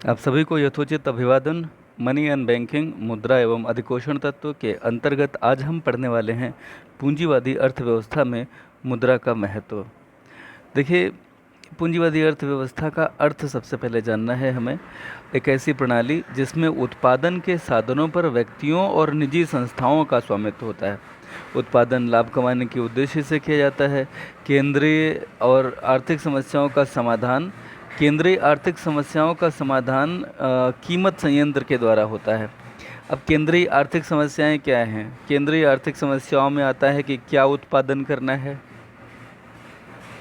आप सभी को यथोचित अभिवादन। मनी एंड बैंकिंग, मुद्रा एवं अधिकोषण तत्व के अंतर्गत आज हम पढ़ने वाले हैं पूंजीवादी अर्थव्यवस्था में मुद्रा का महत्व। देखिए, पूंजीवादी अर्थव्यवस्था का अर्थ सबसे पहले जानना है हमें। एक ऐसी प्रणाली जिसमें उत्पादन के साधनों पर व्यक्तियों और निजी संस्थाओं का स्वामित्व होता है। उत्पादन लाभ कमाने के उद्देश्य से किया जाता है। केंद्रीय और आर्थिक समस्याओं का समाधान केंद्रीय आर्थिक समस्याओं का समाधान कीमत संयंत्र के द्वारा होता है। अब केंद्रीय आर्थिक समस्याएं क्या हैं? केंद्रीय आर्थिक समस्याओं में आता है कि क्या उत्पादन करना है,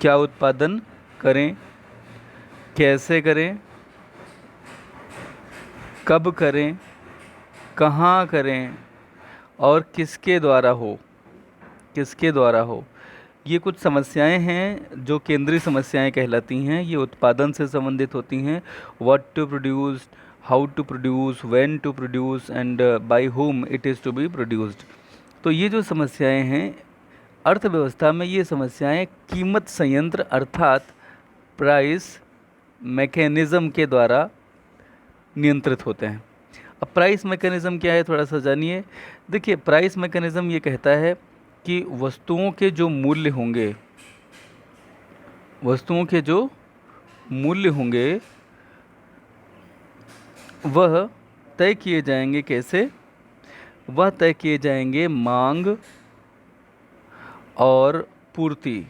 क्या उत्पादन करें, कैसे करें, कब करें, कहाँ करें और किसके द्वारा हो, किसके द्वारा हो। ये कुछ समस्याएं हैं जो केंद्रीय समस्याएं कहलाती हैं। ये उत्पादन से संबंधित होती हैं। What to produce, how to produce, when to produce and by whom it is to be produced. तो ये जो समस्याएं हैं अर्थव्यवस्था में, ये समस्याएं कीमत संयंत्र अर्थात प्राइस मैकेनिज़्म के द्वारा नियंत्रित होते हैं। अब प्राइस मैकेनिज़्म क्या है, थोड़ा सा जानिए। देखिए, प्राइस मैकेनिज़्म ये कहता है कि वस्तुओं के जो मूल्य होंगे, वस्तुओं के जो मूल्य होंगे वह तय किए जाएंगे। कैसे? वह तय किए जाएंगे मांग और पूर्ति,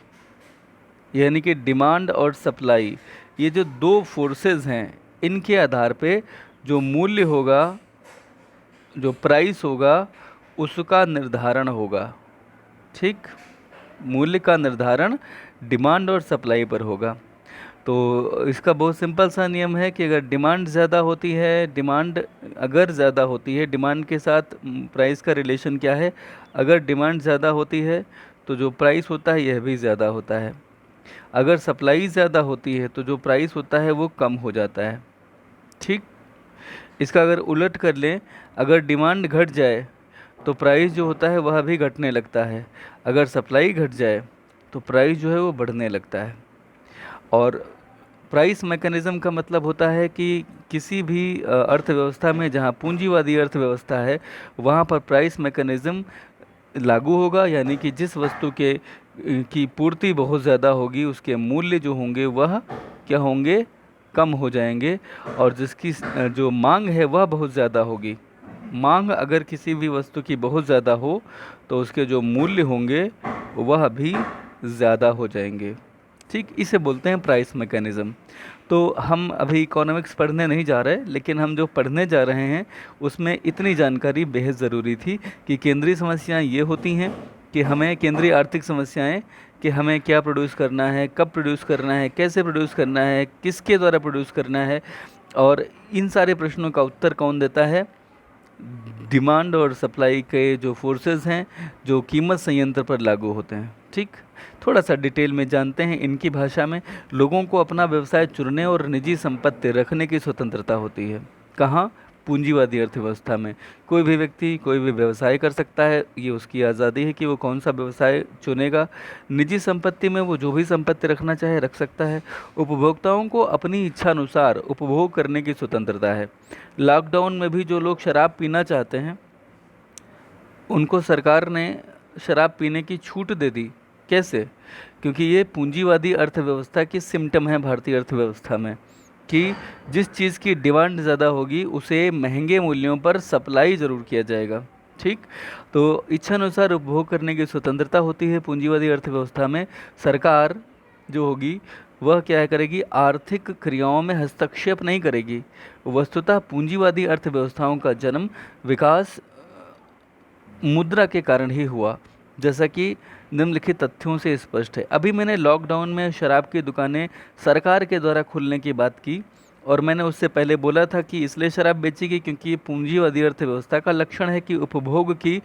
यानी कि डिमांड और सप्लाई। ये जो दो फोर्सेस हैं, इनके आधार पे जो मूल्य होगा, जो प्राइस होगा, उसका निर्धारण होगा। ठीक, मूल्य का निर्धारण डिमांड और सप्लाई पर होगा। तो इसका बहुत सिंपल सा नियम है कि अगर डिमांड ज़्यादा होती है, डिमांड अगर ज़्यादा होती है, डिमांड के साथ प्राइस का रिलेशन क्या है? अगर डिमांड ज़्यादा होती है तो जो प्राइस होता है यह भी ज़्यादा होता है। अगर सप्लाई ज़्यादा होती है तो जो प्राइस होता है वो कम हो जाता है। ठीक, इसका अगर उलट कर लें, अगर डिमांड घट जाए तो प्राइस जो होता है वह भी घटने लगता है। अगर सप्लाई घट जाए तो प्राइस जो है वो बढ़ने लगता है। और प्राइस मैकेनिज़्म का मतलब होता है कि किसी भी अर्थव्यवस्था में जहाँ पूंजीवादी अर्थव्यवस्था है वहाँ पर प्राइस मैकेनिज़्म लागू होगा, यानी कि जिस वस्तु के की पूर्ति बहुत ज़्यादा होगी उसके मूल्य जो होंगे वह क्या होंगे? कम हो जाएंगे। और जिसकी जो मांग है वह बहुत ज़्यादा होगी। मांग अगर किसी भी वस्तु की बहुत ज़्यादा हो तो उसके जो मूल्य होंगे वह भी ज़्यादा हो जाएंगे। ठीक, इसे बोलते हैं प्राइस मैकेनिज़्म। तो हम अभी इकोनॉमिक्स पढ़ने नहीं जा रहे, लेकिन हम जो पढ़ने जा रहे हैं उसमें इतनी जानकारी बेहद ज़रूरी थी कि केंद्रीय समस्याएं ये होती हैं कि हमें केंद्रीय आर्थिक समस्याएं कि हमें क्या प्रोड्यूस करना है, कब प्रोड्यूस करना है, कैसे प्रोड्यूस करना है, किसके द्वारा प्रोड्यूस करना है, और इन सारे प्रश्नों का उत्तर कौन देता है? डिमांड और सप्लाई के जो फोर्सेस हैं जो कीमत संयंत्र पर लागू होते हैं। ठीक, थोड़ा सा डिटेल में जानते हैं। इनकी भाषा में लोगों को अपना व्यवसाय चुनने और निजी संपत्ति रखने की स्वतंत्रता होती है। कहाँ? पूंजीवादी अर्थव्यवस्था में कोई भी व्यक्ति कोई भी व्यवसाय कर सकता है, ये उसकी आज़ादी है कि वो कौन सा व्यवसाय चुनेगा। निजी संपत्ति में वो जो भी संपत्ति रखना चाहे रख सकता है। उपभोक्ताओं को अपनी इच्छा अनुसार उपभोग करने की स्वतंत्रता है। लॉकडाउन में भी जो लोग शराब पीना चाहते हैं उनको सरकार ने शराब पीने की छूट दे दी। कैसे? क्योंकि ये पूंजीवादी अर्थव्यवस्था की सिम्टम है भारतीय अर्थव्यवस्था में कि जिस चीज़ की डिमांड ज़्यादा होगी उसे महंगे मूल्यों पर सप्लाई ज़रूर किया जाएगा। ठीक, तो इच्छानुसार उपभोग करने की स्वतंत्रता होती है पूंजीवादी अर्थव्यवस्था में। सरकार जो होगी वह क्या करेगी? आर्थिक क्रियाओं में हस्तक्षेप नहीं करेगी। वस्तुतः पूंजीवादी अर्थव्यवस्थाओं का जन्म विकास मुद्रा के कारण ही हुआ, जैसा कि निम्नलिखित तथ्यों से स्पष्ट है। अभी मैंने लॉकडाउन में शराब की दुकानें सरकार के द्वारा खुलने की बात की, और मैंने उससे पहले बोला था कि इसलिए शराब बेचेगी क्योंकि ये पूंजीवादी अर्थव्यवस्था का लक्षण है कि उपभोग की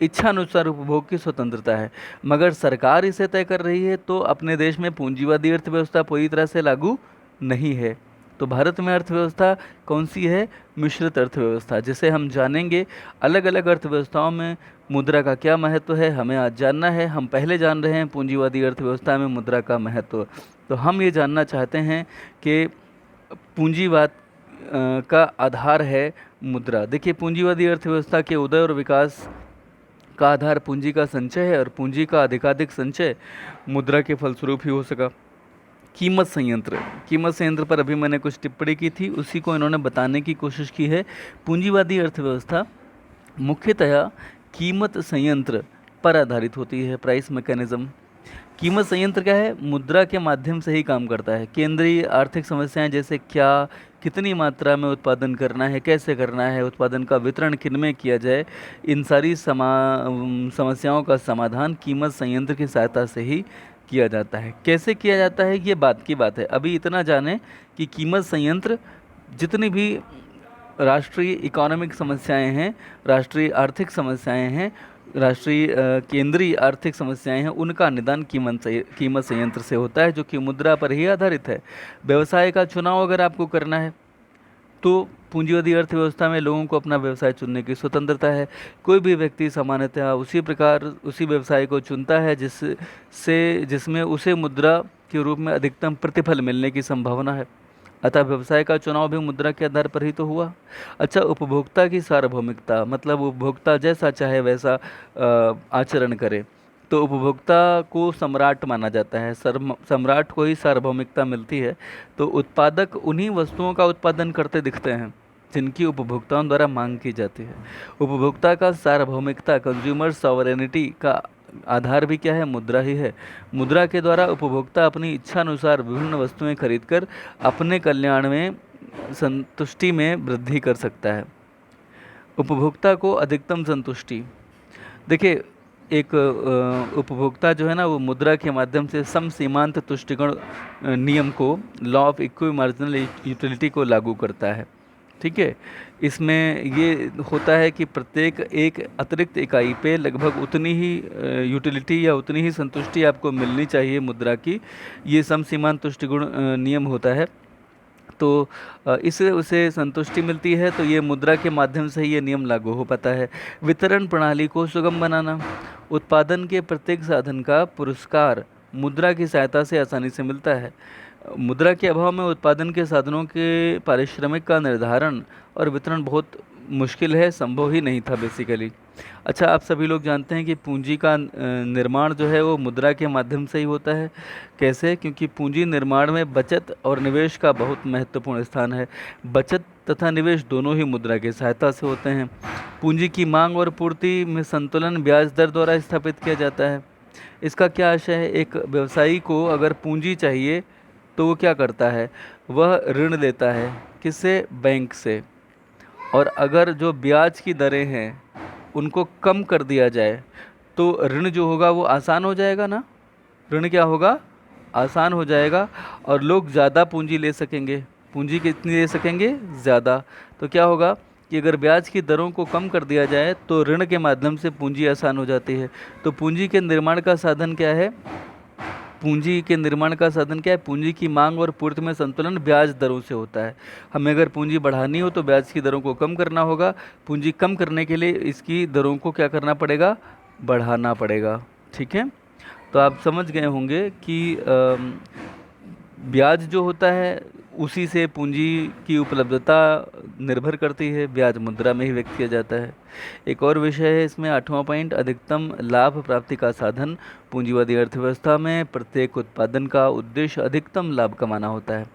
इच्छानुसार उपभोग की स्वतंत्रता है। मगर सरकार इसे तय कर रही है तो अपने देश में पूंजीवादी अर्थव्यवस्था पूरी तरह से लागू नहीं है। तो भारत में अर्थव्यवस्था कौन सी है? मिश्रित अर्थव्यवस्था, जिसे हम जानेंगे। अलग अलग अर्थव्यवस्थाओं में मुद्रा का क्या महत्व है हमें आज जानना है। हम पहले जान रहे हैं पूंजीवादी अर्थव्यवस्था में मुद्रा का महत्व। तो हम ये जानना चाहते हैं कि पूंजीवाद का आधार है मुद्रा। देखिए, पूंजीवादी अर्थव्यवस्था के उदय और विकास का आधार पूंजी का संचय है, और पूंजी का अधिकाधिक संचय मुद्रा के फलस्वरूप ही हो सका। कीमत संयंत्र पर अभी मैंने कुछ टिप्पणी की थी, उसी को इन्होंने बताने की कोशिश की है। पूंजीवादी अर्थव्यवस्था मुख्यतः कीमत संयंत्र पर आधारित होती है, प्राइस मैकेनिज्म। कीमत संयंत्र क्या है? मुद्रा के माध्यम से ही काम करता है। केंद्रीय आर्थिक समस्याएं जैसे क्या, कितनी मात्रा में उत्पादन करना है, कैसे करना है, उत्पादन का वितरण किन में किया जाए, इन सारी समस्याओं का समाधान कीमत संयंत्र की सहायता से ही किया जाता है। कैसे किया जाता है, ये बात की बात है। अभी इतना जाने कि कीमत संयंत्र जितनी भी राष्ट्रीय इकोनॉमिक समस्याएं हैं, राष्ट्रीय आर्थिक समस्याएं हैं, राष्ट्रीय केंद्रीय आर्थिक समस्याएं हैं, उनका निदान कीमत संयंत्र से होता है, जो कि मुद्रा पर ही आधारित है। व्यवसाय का चुनाव अगर आपको करना है तो पूंजीवादी अर्थव्यवस्था में लोगों को अपना व्यवसाय चुनने की स्वतंत्रता है। कोई भी व्यक्ति सामान्यतः उसी प्रकार उसी व्यवसाय को चुनता है जिसमें उसे मुद्रा के रूप में अधिकतम प्रतिफल मिलने की संभावना है। अतः व्यवसाय का चुनाव भी मुद्रा के आधार पर ही तो हुआ। अच्छा, उपभोक्ता की सार्वभौमिकता, मतलब उपभोक्ता जैसा चाहे वैसा आचरण करे, तो उपभोक्ता को सम्राट माना जाता है, सम्राट को ही सार्वभौमिकता मिलती है। तो उत्पादक उन्हीं वस्तुओं का उत्पादन करते दिखते हैं जिनकी उपभोक्ताओं द्वारा मांग की जाती है। उपभोक्ता का सार्वभौमिकता, कंज्यूमर सॉवरेनिटी का आधार भी क्या है? मुद्रा ही है। मुद्रा के द्वारा उपभोक्ता अपनी इच्छा अनुसार विभिन्न वस्तुएं खरीदकर अपने कल्याण में, संतुष्टि में वृद्धि कर सकता है। उपभोक्ता को अधिकतम संतुष्टि, देखिए एक उपभोक्ता जो है ना, वो मुद्रा के माध्यम से सम सीमांत तुष्टिगुण नियम को, law of equi marginal utility को लागू करता है। ठीक है, इसमें ये होता है कि प्रत्येक एक अतिरिक्त इकाई पे लगभग उतनी ही यूटिलिटी या उतनी ही संतुष्टि आपको मिलनी चाहिए मुद्रा की। ये सम सीमांत तुष्टिगुण नियम होता है। तो इससे उसे संतुष्टि मिलती है, तो ये मुद्रा के माध्यम से ही ये नियम लागू हो पाता है। वितरण प्रणाली को सुगम बनाना, उत्पादन के प्रत्येक साधन का पुरस्कार मुद्रा की सहायता से आसानी से मिलता है। मुद्रा के अभाव में उत्पादन के साधनों के पारिश्रमिक का निर्धारण और वितरण बहुत मुश्किल है, संभव ही नहीं था बेसिकली। अच्छा, आप सभी लोग जानते हैं कि पूंजी का निर्माण जो है वो मुद्रा के माध्यम से ही होता है। कैसे? क्योंकि पूंजी निर्माण में बचत और निवेश का बहुत महत्वपूर्ण स्थान है। बचत तथा निवेश दोनों ही मुद्रा की सहायता से होते हैं। पूंजी की मांग और पूर्ति में संतुलन ब्याज दर द्वारा स्थापित किया जाता है। इसका क्या आशय है? एक व्यवसायी को अगर पूंजी चाहिए तो वो क्या करता है? वह ऋण लेता है। किससे? बैंक से। और अगर जो ब्याज की दरें हैं उनको कम कर दिया जाए तो ऋण जो होगा वो आसान हो जाएगा ना। ऋण क्या होगा? आसान हो जाएगा, और लोग ज़्यादा पूंजी ले सकेंगे। पूंजी कितनी ले सकेंगे? ज़्यादा। तो क्या होगा कि अगर ब्याज की दरों को कम कर दिया जाए तो ऋण के माध्यम से पूंजी आसान हो जाती है। तो पूंजी के निर्माण का साधन क्या है? पूंजी के निर्माण का साधन क्या है? पूंजी की मांग और पूर्ति में संतुलन ब्याज दरों से होता है। हमें अगर पूंजी बढ़ानी हो तो ब्याज की दरों को कम करना होगा। पूंजी कम करने के लिए इसकी दरों को क्या करना पड़ेगा? बढ़ाना पड़ेगा। ठीक है, तो आप समझ गए होंगे कि ब्याज जो होता है उसी से पूंजी की उपलब्धता निर्भर करती है। ब्याज मुद्रा में ही व्यक्त किया जाता है। एक और विषय है इसमें 8वां पॉइंट, अधिकतम लाभ प्राप्ति का साधन। पूंजीवादी अर्थव्यवस्था में प्रत्येक उत्पादन का उद्देश्य अधिकतम लाभ कमाना होता है।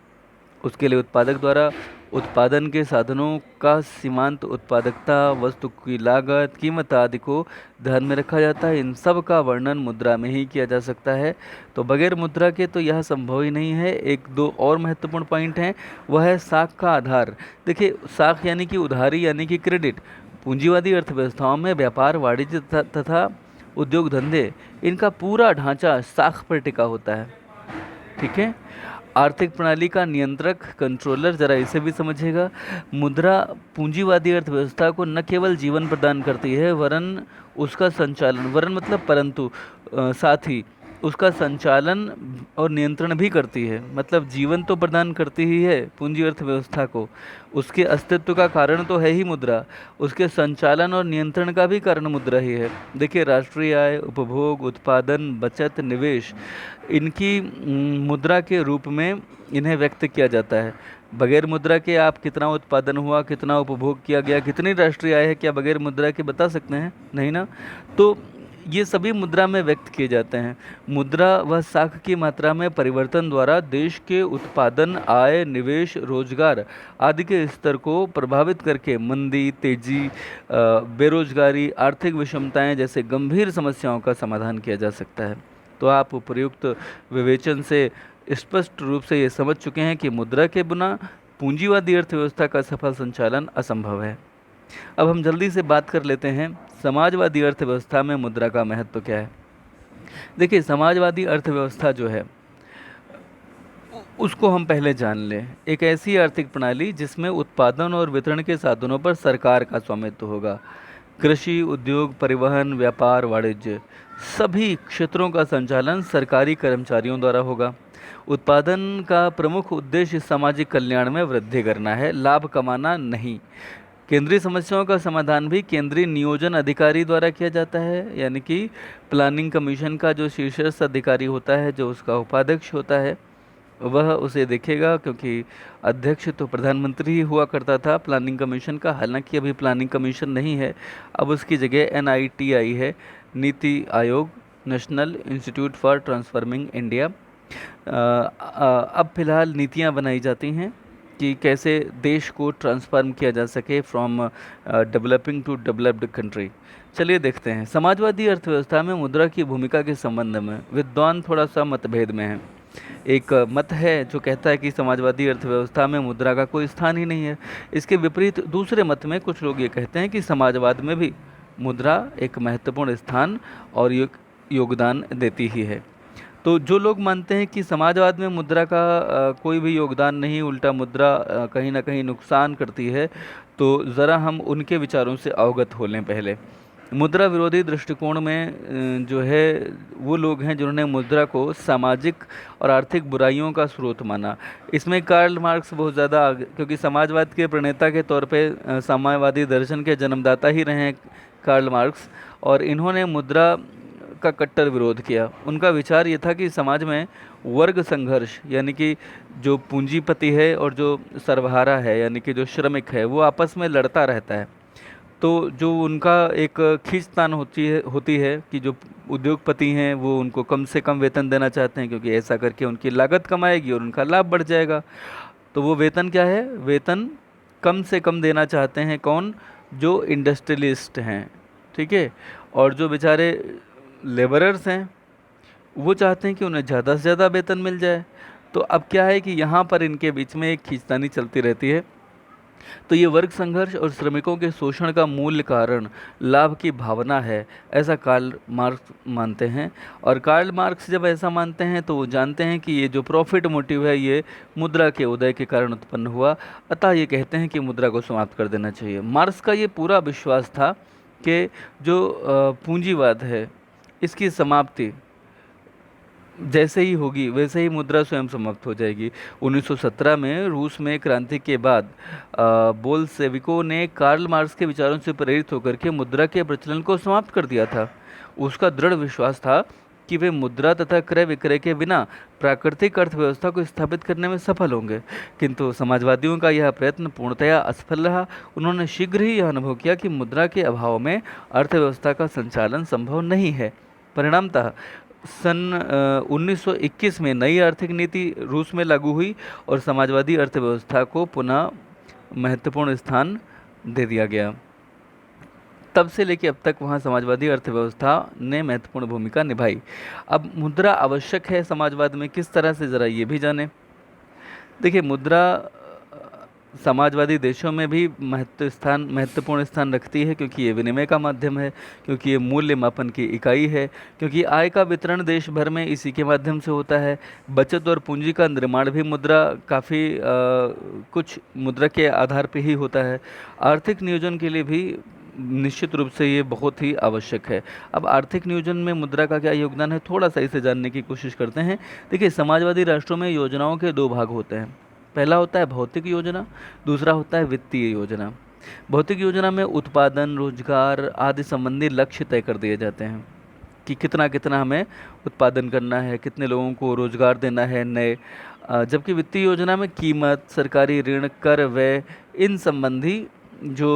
उसके लिए उत्पादक द्वारा उत्पादन के साधनों का सीमांत, उत्पादकता, वस्तु की लागत, कीमत आदि को ध्यान में रखा जाता है। इन सब का वर्णन मुद्रा में ही किया जा सकता है। तो बगैर मुद्रा के तो यह संभव ही नहीं है। एक दो और महत्वपूर्ण पॉइंट हैं, वह है साख का आधार। देखिए, साख यानी कि उधारी यानी कि क्रेडिट। पूंजीवादी अर्थव्यवस्थाओं में व्यापार, वाणिज्य तथा उद्योग धंधे, इनका पूरा ढांचा साख पर टिका होता है। ठीक है, आर्थिक प्रणाली का नियंत्रक, कंट्रोलर, जरा इसे भी समझिएगा। मुद्रा पूंजीवादी अर्थव्यवस्था को न केवल जीवन प्रदान करती है वरन उसका संचालन, वरन मतलब परंतु, साथ ही उसका संचालन और नियंत्रण भी करती है। मतलब जीवन तो प्रदान करती ही है पूंजी अर्थव्यवस्था को, उसके अस्तित्व का कारण तो है ही मुद्रा, उसके संचालन और नियंत्रण का भी कारण मुद्रा ही है। देखिए, राष्ट्रीय आय, उपभोग, उत्पादन, बचत, निवेश, इनकी मुद्रा के रूप में इन्हें व्यक्त किया जाता है। बगैर मुद्रा के आप कितना उत्पादन हुआ, कितना उपभोग किया गया, कितनी राष्ट्रीय आय है, क्या बगैर मुद्रा के बता सकते हैं? नहीं ना। तो ये सभी मुद्रा में व्यक्त किए जाते हैं। मुद्रा व साख की मात्रा में परिवर्तन द्वारा देश के उत्पादन, आय, निवेश, रोजगार आदि के स्तर को प्रभावित करके मंदी, तेजी, बेरोजगारी, आर्थिक विषमताएं जैसे गंभीर समस्याओं का समाधान किया जा सकता है। तो आप उपयुक्त विवेचन से स्पष्ट रूप से ये समझ चुके हैं कि मुद्रा के बिना पूंजीवादी अर्थव्यवस्था का सफल संचालन असंभव है। अब हम जल्दी से बात कर लेते हैं समाजवादी अर्थव्यवस्था में मुद्रा का महत्व क्या है। देखिए, समाजवादी अर्थव्यवस्था जो है उसको हम पहले जान लें। एक ऐसी आर्थिक प्रणाली जिसमें उत्पादन और वितरण के साधनों पर सरकार का स्वामित्व होगा। कृषि, उद्योग, परिवहन, व्यापार, वाणिज्य, सभी क्षेत्रों का संचालन सरकारी कर्मचारियों द्वारा होगा। उत्पादन का प्रमुख उद्देश्य सामाजिक कल्याण में वृद्धि करना है, लाभ कमाना नहीं। केंद्रीय समस्याओं का समाधान भी केंद्रीय नियोजन अधिकारी द्वारा किया जाता है, यानी कि प्लानिंग कमीशन का जो शीर्षस्थ अधिकारी होता है, जो उसका उपाध्यक्ष होता है, वह उसे देखेगा, क्योंकि अध्यक्ष तो प्रधानमंत्री ही हुआ करता था प्लानिंग कमीशन का। हालांकि अभी प्लानिंग कमीशन नहीं है, अब उसकी जगह NITI है, NITI Aayog, national institute for transforming India. अब फिलहाल नीतियां बनाई जाती हैं कि कैसे देश को ट्रांसफॉर्म किया जा सके from developing to developed country. चलिए देखते हैं। समाजवादी अर्थव्यवस्था में मुद्रा की भूमिका के संबंध में विद्वान थोड़ा सा मतभेद में हैं। एक मत है जो कहता है कि समाजवादी अर्थव्यवस्था में मुद्रा का कोई स्थान ही नहीं है। इसके विपरीत दूसरे मत में कुछ लोग ये कहते हैं कि समाजवाद में भी मुद्रा एक महत्वपूर्ण स्थान और योगदान देती ही है। तो जो लोग मानते हैं कि समाजवाद में मुद्रा का कोई भी योगदान नहीं, उल्टा मुद्रा कहीं ना कहीं नुकसान करती है, तो ज़रा हम उनके विचारों से अवगत हो लें पहले। मुद्रा विरोधी दृष्टिकोण में जो है वो लोग हैं जिन्होंने मुद्रा को सामाजिक और आर्थिक बुराइयों का स्रोत माना। इसमें कार्ल मार्क्स बहुत ज़्यादा क्योंकि समाजवाद के प्रणेता के तौर पे साम्यवादी दर्शन के जन्मदाता ही रहे हैं कार्ल मार्क्स, और इन्होंने मुद्रा का कट्टर विरोध किया। उनका विचार ये था कि समाज में वर्ग संघर्ष, यानी कि जो पूंजीपति है और जो सर्वहारा है, यानी कि जो श्रमिक है, वो आपस में लड़ता रहता है। तो जो उनका एक खींचतान होती है कि जो उद्योगपति हैं वो उनको कम से कम वेतन देना चाहते हैं, क्योंकि ऐसा करके उनकी लागत कम आएगी और उनका लाभ बढ़ जाएगा। तो वो वेतन क्या है, वेतन कम से कम देना चाहते हैं। कौन? जो इंडस्ट्रियलिस्ट हैं, ठीक है। और जो बेचारे लेबरर्स हैं वो चाहते हैं कि उन्हें ज़्यादा से ज़्यादा वेतन मिल जाए। तो अब क्या है कि यहाँ पर इनके बीच में एक खींचतानी चलती रहती है। तो ये वर्ग संघर्ष और श्रमिकों के शोषण का मूल कारण लाभ की भावना है, ऐसा कार्ल मार्क्स मानते हैं। और कार्ल मार्क्स जब ऐसा मानते हैं तो वो जानते हैं कि ये जो प्रॉफिट मोटिव है ये मुद्रा के उदय के कारण उत्पन्न हुआ, अतः ये कहते हैं कि मुद्रा को समाप्त कर देना चाहिए। मार्क्स का ये पूरा विश्वास था कि जो पूंजीवाद है इसकी समाप्ति जैसे ही होगी वैसे ही मुद्रा स्वयं समाप्त हो जाएगी। 1917 में रूस में क्रांति के बाद बोल्शेविकों ने कार्ल मार्क्स के विचारों से प्रेरित होकर के मुद्रा के प्रचलन को समाप्त कर दिया था। उसका दृढ़ विश्वास था कि वे मुद्रा तथा क्रय विक्रय के बिना प्राकृतिक अर्थव्यवस्था को स्थापित करने में सफल होंगे, किंतु समाजवादियों का यह प्रयत्न पूर्णतया असफल रहा। उन्होंने शीघ्र ही यह अनुभव किया कि मुद्रा के अभाव में अर्थव्यवस्था का संचालन संभव नहीं है। परिणामतः सन 1921 में नई आर्थिक नीति रूस में लागू हुई और समाजवादी अर्थव्यवस्था को पुनः महत्वपूर्ण स्थान दे दिया गया। तब से लेकर अब तक वहाँ समाजवादी अर्थव्यवस्था ने महत्वपूर्ण भूमिका निभाई। अब मुद्रा आवश्यक है समाजवाद में किस तरह से, ज़रा ये भी जानें। देखिए, मुद्रा समाजवादी देशों में भी महत्वपूर्ण स्थान रखती है, क्योंकि ये विनिमय का माध्यम है, क्योंकि ये मूल्य मापन की इकाई है, क्योंकि आय का वितरण देश भर में इसी के माध्यम से होता है। बचत और पूंजी का निर्माण भी मुद्रा कुछ मुद्रा के आधार पर ही होता है। आर्थिक नियोजन के लिए भी निश्चित रूप से ये बहुत ही आवश्यक है। अब आर्थिक नियोजन में मुद्रा का क्या योगदान है, थोड़ा सा इसे जानने की कोशिश करते हैं। देखिए, समाजवादी राष्ट्रों में योजनाओं के दो भाग होते हैं। पहला होता है भौतिक योजना, दूसरा होता है वित्तीय योजना। भौतिक योजना में उत्पादन, रोजगार आदि संबंधी लक्ष्य तय कर दिए जाते हैं कि कितना कितना हमें उत्पादन करना है, कितने लोगों को रोजगार देना है नए। जबकि वित्तीय योजना में कीमत, सरकारी ऋण, कर, व्यय, इन संबंधी जो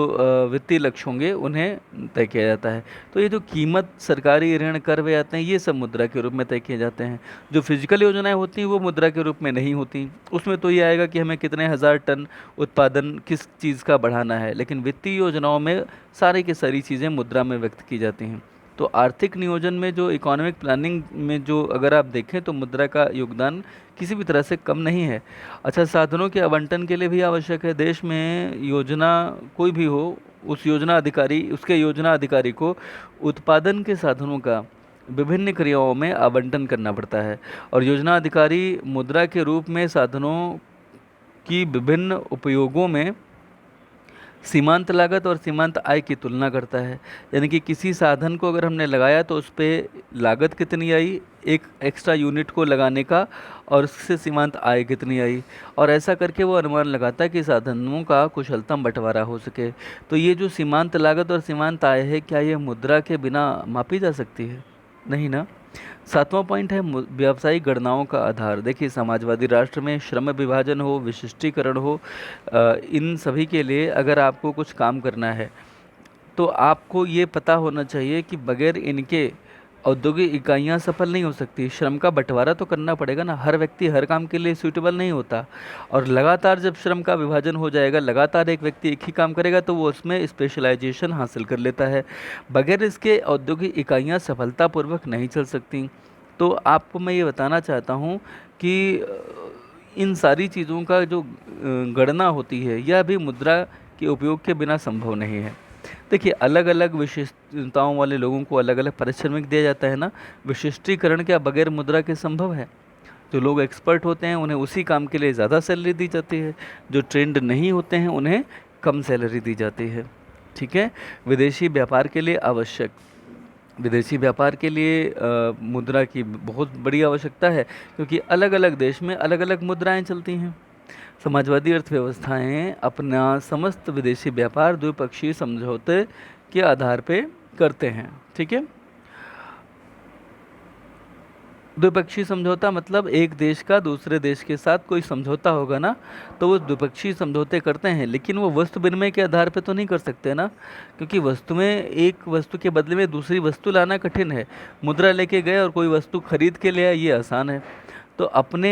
वित्तीय लक्ष्य होंगे उन्हें तय किया जाता है। तो ये जो कीमत, सरकारी ऋण, कर, व्यय आते हैं, ये सब मुद्रा के रूप में तय किए जाते हैं। जो फिजिकल योजनाएं होती हैं वो मुद्रा के रूप में नहीं होती। उसमें तो ये आएगा कि हमें कितने हज़ार टन उत्पादन किस चीज़ का बढ़ाना है, लेकिन वित्तीय योजनाओं में सारी की सारी चीज़ें मुद्रा में व्यक्त की जाती हैं। तो आर्थिक नियोजन में, जो इकोनॉमिक प्लानिंग में, जो अगर आप देखें तो मुद्रा का योगदान किसी भी तरह से कम नहीं है। अच्छा, साधनों के आवंटन के लिए भी आवश्यक है। देश में योजना कोई भी हो, उसके योजना अधिकारी को उत्पादन के साधनों का विभिन्न क्रियाओं में आवंटन करना पड़ता है, और योजना अधिकारी मुद्रा के रूप में साधनों की विभिन्न उपयोगों में सीमांत लागत और सीमांत आय की तुलना करता है। यानी कि किसी साधन को अगर हमने लगाया तो उस पर लागत कितनी आई एक एक्स्ट्रा यूनिट को लगाने का, और उससे सीमांत आय कितनी आई, और ऐसा करके वो अनुमान लगाता है कि साधनों का कुशलतम बंटवारा हो सके। तो ये जो सीमांत लागत और सीमांत आय है, क्या ये मुद्रा के बिना मापी जा सकती है? नहीं ना। सातवां पॉइंट है व्यावसायिक गणनाओं का आधार। देखिए, समाजवादी राष्ट्र में श्रम विभाजन हो, विशिष्टीकरण हो, इन सभी के लिए अगर आपको कुछ काम करना है तो आपको ये पता होना चाहिए कि बगैर इनके औद्योगिक इकाइयां सफल नहीं हो सकती। श्रम का बंटवारा तो करना पड़ेगा ना, हर व्यक्ति हर काम के लिए सूटेबल नहीं होता। और लगातार जब श्रम का विभाजन हो जाएगा, लगातार एक व्यक्ति एक ही काम करेगा तो वो उसमें स्पेशलाइजेशन हासिल कर लेता है। बगैर इसके औद्योगिक इकाइयां सफलतापूर्वक नहीं चल सकती। तो आपको मैं ये बताना चाहता हूँ कि इन सारी चीज़ों का जो गणना होती है, यह भी मुद्रा के उपयोग के बिना संभव नहीं है। देखिए, अलग अलग विशिष्टताओं वाले लोगों को अलग अलग पारिश्रमिक दिया जाता है ना। विशिष्टीकरण क्या बगैर मुद्रा के संभव है? जो लोग एक्सपर्ट होते हैं उन्हें उसी काम के लिए ज़्यादा सैलरी दी जाती है, जो ट्रेंड नहीं होते हैं उन्हें कम सैलरी दी जाती है। ठीक है। विदेशी व्यापार के लिए आवश्यक, विदेशी व्यापार के लिए मुद्रा की बहुत बड़ी आवश्यकता है, क्योंकि अलग अलग देश में अलग अलग मुद्राएं चलती हैं। समाजवादी अर्थव्यवस्थाएं अपना समस्त विदेशी व्यापार द्विपक्षीय समझौते के आधार पे करते हैं। ठीक है। द्विपक्षीय समझौता मतलब एक देश का दूसरे देश के साथ कोई समझौता होगा ना, तो वो द्विपक्षीय समझौते करते हैं, लेकिन वो वस्तु विनिमय के आधार पे तो नहीं कर सकते ना, क्योंकि वस्तु में एक वस्तु के बदले में दूसरी वस्तु लाना कठिन है। मुद्रा लेके गए और कोई वस्तु खरीद के ले आए, ये आसान है। तो अपने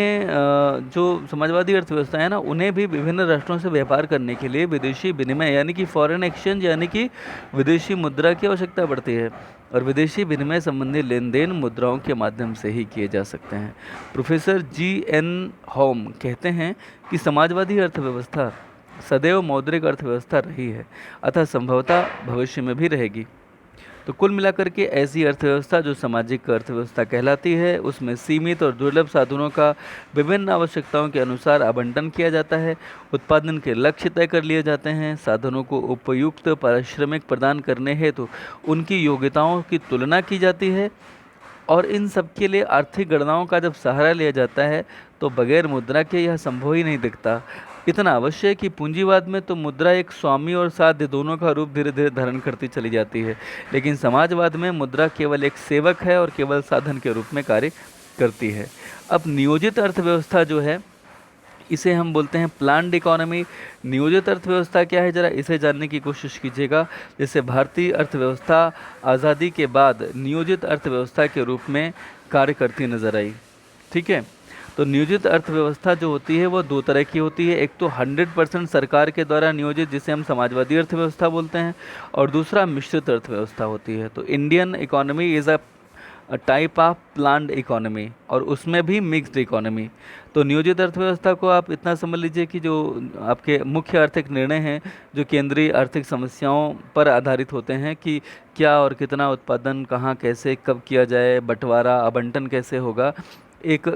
जो समाजवादी अर्थव्यवस्था है ना, उन्हें भी विभिन्न राष्ट्रों से व्यापार करने के लिए विदेशी विनिमय यानी कि फॉरेन एक्सचेंज यानी कि विदेशी मुद्रा की आवश्यकता पड़ती है, और विदेशी विनिमय संबंधी लेन देन मुद्राओं के माध्यम से ही किए जा सकते हैं। Professor G.N. होम कहते हैं कि समाजवादी अर्थव्यवस्था सदैव मौद्रिक अर्थव्यवस्था रही है, अतः संभवतः भविष्य में भी रहेगी। तो कुल मिलाकर के ऐसी अर्थव्यवस्था जो सामाजिक अर्थव्यवस्था कहलाती है, उसमें सीमित और दुर्लभ साधनों का विभिन्न आवश्यकताओं के अनुसार आवंटन किया जाता है, उत्पादन के लक्ष्य तय कर लिए जाते हैं, साधनों को उपयुक्त पारिश्रमिक प्रदान करने हेतु उनकी योग्यताओं की तुलना की जाती है, और इन सब के लिए आर्थिक गणनाओं का जब सहारा लिया जाता है तो बगैर मुद्रा के यह संभव ही नहीं दिखता। इतना अवश्य है कि पूंजीवाद में तो मुद्रा एक स्वामी और साध्य दोनों का रूप धीरे धीरे धारण करती चली जाती है, लेकिन समाजवाद में मुद्रा केवल एक सेवक है और केवल साधन के रूप में कार्य करती है। अब नियोजित अर्थव्यवस्था जो है, इसे हम बोलते हैं प्लान्ड इकोनॉमी। नियोजित अर्थव्यवस्था क्या है, ज़रा इसे जानने की कोशिश कीजिएगा। जैसे भारतीय अर्थव्यवस्था आज़ादी के बाद नियोजित अर्थव्यवस्था के रूप में कार्य करती नजर आई। ठीक है। तो नियोजित अर्थव्यवस्था जो होती है वो दो तरह की होती है, एक तो 100% सरकार के द्वारा नियोजित जिसे हम समाजवादी अर्थव्यवस्था बोलते हैं, और दूसरा मिश्रित अर्थव्यवस्था होती है। तो Indian economy is a type of planned economy, और उसमें भी मिक्स्ड इकोनॉमी। तो नियोजित अर्थव्यवस्था को आप इतना समझ लीजिए कि जो आपके मुख्य आर्थिक निर्णय हैं जो केंद्रीय आर्थिक समस्याओं पर आधारित होते हैं कि क्या और कितना उत्पादन कहाँ कैसे कब किया जाए, बंटवारा आवंटन कैसे होगा, एक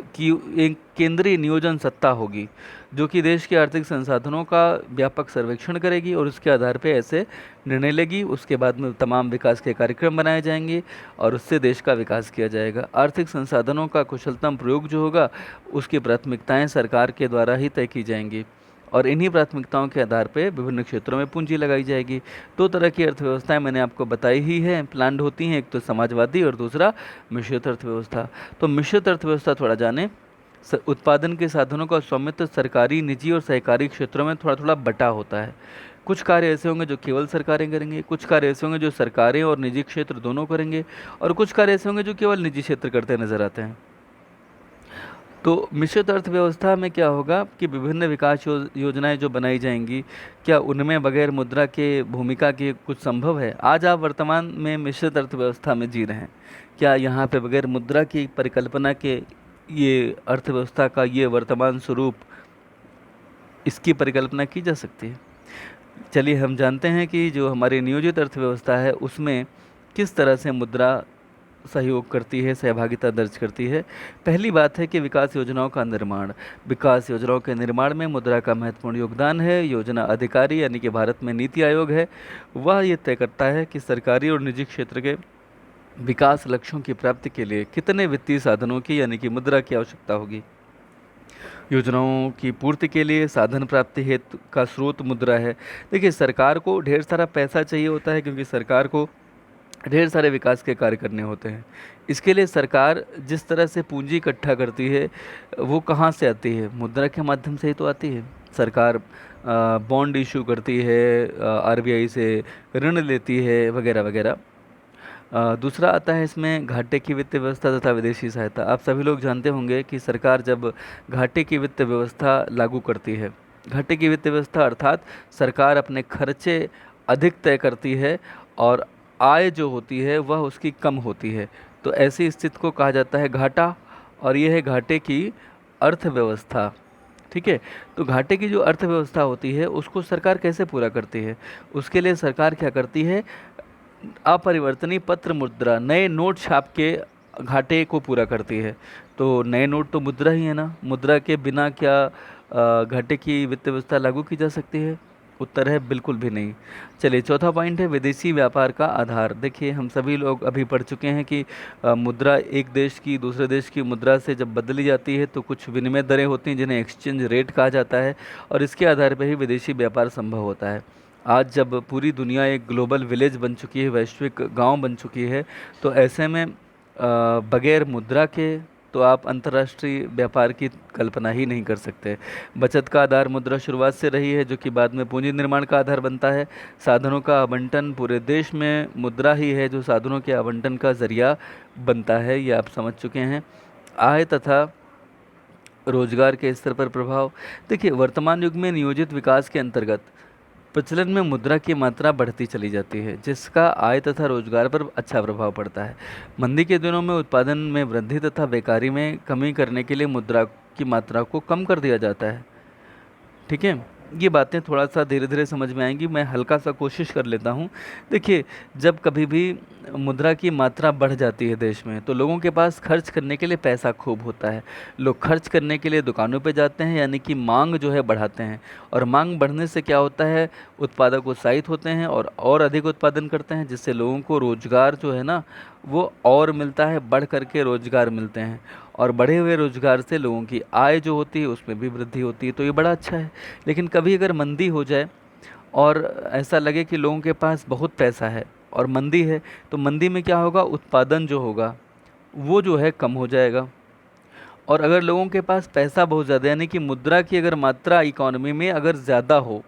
केंद्रीय नियोजन सत्ता होगी जो कि देश के आर्थिक संसाधनों का व्यापक सर्वेक्षण करेगी और उसके आधार पे ऐसे निर्णय लेगी। उसके बाद में तमाम विकास के कार्यक्रम बनाए जाएंगे और उससे देश का विकास किया जाएगा। आर्थिक संसाधनों का कुशलतम प्रयोग जो होगा उसकी प्राथमिकताएं सरकार के द्वारा ही तय की जाएंगी और इन्हीं प्राथमिकताओं के आधार पे विभिन्न क्षेत्रों में पूंजी लगाई जाएगी। दो तरह की अर्थव्यवस्थाएं मैंने आपको बताई ही है, प्लान्ड होती हैं, एक तो समाजवादी और दूसरा मिश्रित अर्थव्यवस्था। तो मिश्रित अर्थव्यवस्था थोड़ा जाने। उत्पादन के साधनों का स्वामित्व सरकारी, निजी और सहकारी क्षेत्रों में थोड़ा थोड़ा बटा होता है। कुछ कार्य ऐसे होंगे जो केवल सरकारें करेंगे, कुछ कार्य ऐसे होंगे जो सरकारें और निजी क्षेत्र दोनों करेंगे और कुछ कार्य ऐसे होंगे जो केवल निजी क्षेत्र करते नजर आते हैं। तो मिश्रित अर्थव्यवस्था में क्या होगा कि विभिन्न विकास योजनाएं जो बनाई जाएंगी, क्या उनमें बगैर मुद्रा के भूमिका के कुछ संभव है? आज आप वर्तमान में मिश्रित अर्थव्यवस्था में जी रहे हैं, क्या यहाँ पे बगैर मुद्रा की परिकल्पना के ये अर्थव्यवस्था का ये वर्तमान स्वरूप, इसकी परिकल्पना की जा सकती है? चलिए हम जानते हैं कि जो हमारी नियोजित अर्थव्यवस्था है उसमें किस तरह से मुद्रा सहयोग करती है, सहभागिता दर्ज करती है। पहली बात है कि विकास योजनाओं का निर्माण। विकास योजनाओं के निर्माण में मुद्रा का महत्वपूर्ण योगदान है। योजना अधिकारी यानी कि भारत में नीति आयोग है, वह ये तय करता है कि सरकारी और निजी क्षेत्र के विकास लक्ष्यों की प्राप्ति के लिए कितने वित्तीय साधनों की यानी कि मुद्रा की आवश्यकता होगी। योजनाओं की पूर्ति के लिए साधन प्राप्ति हेतु का स्रोत मुद्रा है। देखिए, सरकार को ढेर सारा पैसा चाहिए होता है क्योंकि सरकार को ढेर सारे विकास के कार्य करने होते हैं। इसके लिए सरकार जिस तरह से पूंजी इकट्ठा करती है वो कहाँ से आती है? मुद्रा के माध्यम से ही तो आती है। सरकार बॉन्ड इशू करती है, आरबीआई से ऋण लेती है, वगैरह वगैरह। दूसरा आता है इसमें घाटे की वित्त व्यवस्था तथा विदेशी सहायता। आप सभी लोग जानते होंगे कि सरकार जब घाटे की वित्त व्यवस्था लागू करती है, घाटे की वित्त व्यवस्था अर्थात सरकार अपने खर्चे अधिक तय करती है और आय जो होती है वह उसकी कम होती है, तो ऐसी स्थिति को कहा जाता है घाटा, और यह है घाटे की अर्थव्यवस्था। ठीक है, तो घाटे की जो अर्थव्यवस्था होती है उसको सरकार कैसे पूरा करती है? उसके लिए सरकार क्या करती है? अपरिवर्तनीय पत्र मुद्रा, नए नोट छाप के घाटे को पूरा करती है। तो नए नोट तो मुद्रा ही है ना, मुद्रा के बिना क्या घाटे की वित्त व्यवस्था लागू की जा सकती है? उत्तर है बिल्कुल भी नहीं। चलिए, चौथा पॉइंट है विदेशी व्यापार का आधार। देखिए, हम सभी लोग अभी पढ़ चुके हैं कि मुद्रा एक देश की दूसरे देश की मुद्रा से जब बदली जाती है तो कुछ विनिमय दरें होती हैं जिन्हें एक्सचेंज रेट कहा जाता है और इसके आधार पर ही विदेशी व्यापार संभव होता है। आज जब पूरी दुनिया एक ग्लोबल विलेज बन चुकी है, वैश्विक गांव बन चुकी है, तो ऐसे में बगैर मुद्रा के तो आप अंतर्राष्ट्रीय व्यापार की कल्पना ही नहीं कर सकते। बचत का आधार मुद्रा शुरुआत से रही है जो कि बाद में पूंजी निर्माण का आधार बनता है। साधनों का आवंटन, पूरे देश में मुद्रा ही है जो साधनों के आवंटन का जरिया बनता है, ये आप समझ चुके हैं। आय तथा रोजगार के स्तर पर प्रभाव। देखिए, वर्तमान युग में नियोजित विकास के अंतर्गत प्रचलन में मुद्रा की मात्रा बढ़ती चली जाती है जिसका आय तथा रोजगार पर अच्छा प्रभाव पड़ता है। मंदी के दिनों में उत्पादन में वृद्धि तथा बेकारी में कमी करने के लिए मुद्रा की मात्रा को कम कर दिया जाता है। ठीक है, ये बातें थोड़ा सा धीरे धीरे समझ में आएंगी, मैं हल्का सा कोशिश कर लेता हूँ। देखिए, जब कभी भी मुद्रा की मात्रा बढ़ जाती है देश में तो लोगों के पास खर्च करने के लिए पैसा खूब होता है। लोग खर्च करने के लिए दुकानों पे जाते हैं, यानी कि मांग जो है बढ़ाते हैं, और मांग बढ़ने से क्या होता है, उत्पादक उत्साहित होते हैं और अधिक उत्पादन करते हैं जिससे लोगों को रोजगार जो है ना वो और मिलता है, बढ़ करके रोजगार मिलते हैं और बढ़े हुए रोजगार से लोगों की आय जो होती है उसमें भी वृद्धि होती है, तो ये बड़ा अच्छा है। लेकिन कभी अगर मंदी हो जाए और ऐसा लगे कि लोगों के पास बहुत पैसा है और मंदी है, तो मंदी में क्या होगा, उत्पादन जो होगा वो जो है कम हो जाएगा। और अगर लोगों के पास पैसा बहुत ज़्यादा यानी कि मुद्रा की अगर मात्रा इकोनॉमी में अगर ज़्यादा हो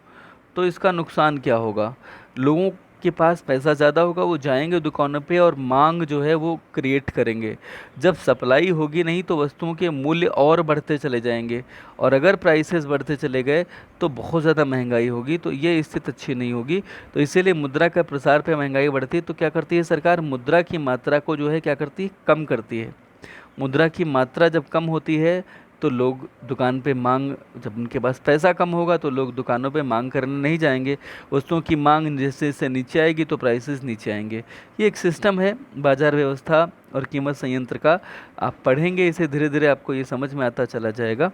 तो इसका नुकसान क्या होगा, लोगों के पास पैसा ज़्यादा होगा, वो जाएंगे दुकानों पे और मांग जो है वो क्रिएट करेंगे। जब सप्लाई होगी नहीं तो वस्तुओं के मूल्य और बढ़ते चले जाएंगे, और अगर प्राइसेस बढ़ते चले गए तो बहुत ज़्यादा महंगाई होगी, तो ये स्थिति अच्छी नहीं होगी। तो इसीलिए मुद्रा का प्रसार पे महंगाई बढ़ती है तो क्या करती है सरकार, मुद्रा की मात्रा को जो है क्या करती है, कम करती है। मुद्रा की मात्रा जब कम होती है तो लोग दुकान पे मांग, जब उनके पास पैसा कम होगा तो लोग दुकानों पे मांग करने नहीं जाएंगे। वस्तुओं की मांग जैसे जैसे नीचे आएगी तो प्राइसेस नीचे आएंगे। ये एक सिस्टम है बाजार व्यवस्था और कीमत संयंत्र का। आप पढ़ेंगे इसे धीरे धीरे आपको ये समझ में आता चला जाएगा।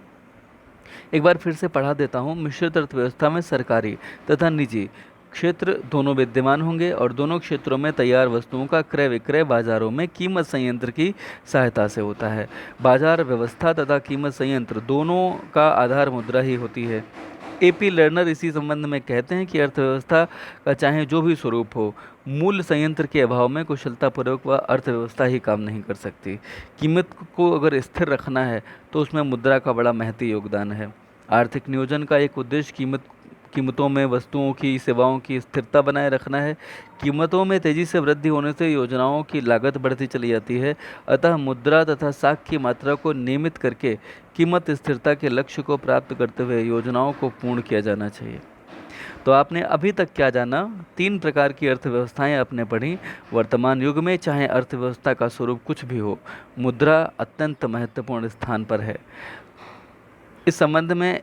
एक बार फिर से पढ़ा देता हूँ। मिश्रित अर्थव्यवस्था में सरकारी तथा निजी क्षेत्र दोनों विद्यमान होंगे और दोनों क्षेत्रों में तैयार वस्तुओं का क्रय विक्रय बाजारों में कीमत संयंत्र की सहायता से होता है। बाजार व्यवस्था तथा कीमत संयंत्र दोनों का आधार मुद्रा ही होती है। एपी लर्नर इसी संबंध में कहते हैं कि अर्थव्यवस्था का चाहे जो भी स्वरूप हो, मूल संयंत्र के अभाव में कुशलतापूर्वक वह अर्थव्यवस्था ही काम नहीं कर सकती। कीमत को अगर स्थिर रखना है तो उसमें मुद्रा का बड़ा महती योगदान है। आर्थिक नियोजन का एक उद्देश्य कीमतों में वस्तुओं की सेवाओं की स्थिरता बनाए रखना है। कीमतों में तेजी से वृद्धि होने से योजनाओं की लागत बढ़ती चली जाती है। अतः मुद्रा तथा साख की मात्रा को नियमित करके कीमत स्थिरता के लक्ष्य को प्राप्त करते हुए योजनाओं को पूर्ण किया जाना चाहिए। तो आपने अभी तक क्या जाना? 3 प्रकार की अर्थव्यवस्थाएं आपने पढ़ी। वर्तमान युग में चाहे अर्थव्यवस्था का स्वरूप कुछ भी हो, मुद्रा अत्यंत महत्वपूर्ण स्थान पर है। इस संबंध में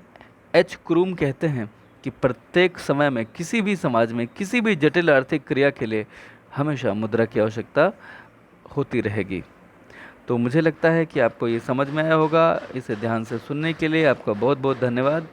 एच क्रूम कहते हैं कि प्रत्येक समय में किसी भी समाज में किसी भी जटिल आर्थिक क्रिया के लिए हमेशा मुद्रा की आवश्यकता होती रहेगी। तो मुझे लगता है कि आपको ये समझ में आया होगा। इसे ध्यान से सुनने के लिए आपका बहुत बहुत धन्यवाद।